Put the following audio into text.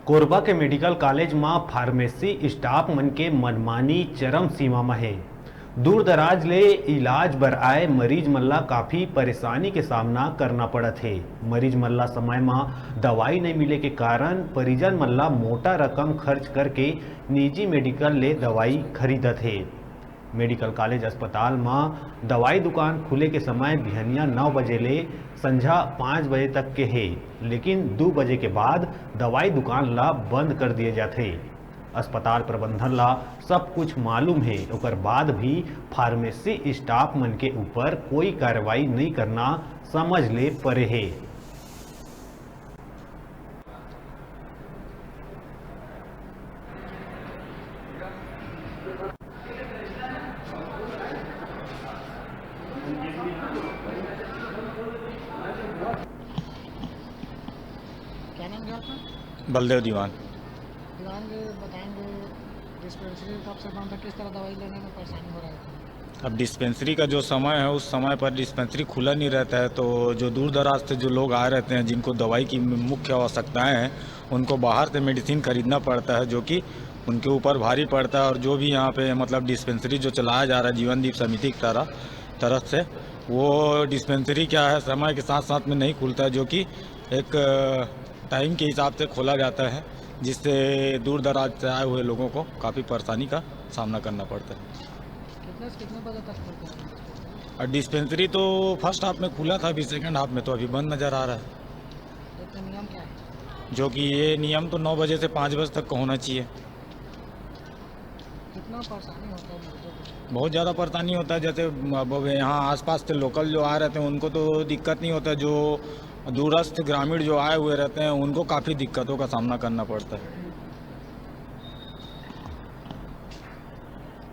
कोरबा के medical college में pharmacy staff मन के मनमानी चरम सीमा में है। दूर दराज ले इलाज बर आए मरीज मन ला काफी परेशानी के सामना करना पड़त है। मरीज मन ला समय में दवाई नहीं मिले के कारण परिजन मन ला मोटा रकम खर्च करके निजी मेडिकल ले दवाई खरीदत है। मेडिकल कॉलेज अस्पताल में दवाई दुकान खुले के समय बिहनिया 9 बजे ले संझा 5 बजे तक के है, लेकिन 2 बजे के बाद दवाई दुकान ला बंद कर दिए जाते। अस्पताल प्रबंधन ला सब कुछ मालूम है, ओकर बाद भी फार्मेसी स्टाफ मन के ऊपर कोई कार्रवाई नहीं करना समझ ले परे है। क्या नाम है आपका? बलदेव दीवान। दीवान जी बताएंगे डिस्पेंसरी कब से बंद है, किस तरह दवाई लेने में परेशानी हो रहा है? अब डिस्पेंसरी का जो समय है उस समय पर डिस्पेंसरी खुला नहीं रहता है, तो जो दूर दराज से जो लोग आए रहते हैं जिनको दवाई की मुख्य आवश्यकताएं हैं उनको बाहर से मेडिसिन खरीदना पड़ता है, जो कि उनके ऊपर भारी पड़ता है। और जो भी यहाँ पे मतलब डिस्पेंसरी जो चलाया जा रहा है जीवनदीप समिति की तरफ से, वो डिस्पेंसरी क्या है समय के साथ साथ में नहीं खुलता है, जो कि एक टाइम के हिसाब से खोला जाता है, जिससे दूर दराज से आए हुए लोगों को काफ़ी परेशानी का सामना करना पड़ता है। कितने से कितने बजे तक खुलता है? और डिस्पेंसरी तो फर्स्ट हाफ में खुला था, अभी सेकंड हाफ में तो अभी बंद नज़र आ रहा है, इसका नियम क्या है? जो कि ये नियम तो 9 बजे से 5 बजे तक का होना चाहिए। कितना परेशानी होता है मरीजों को? बहुत ज़्यादा परेशानी होता है, जैसे अब यहाँ आसपास से लोकल जो आ रहते हैं उनको तो दिक्कत नहीं होता, जो दूरस्थ ग्रामीण जो आए हुए रहते हैं उनको काफ़ी दिक्कतों का सामना करना पड़ता है।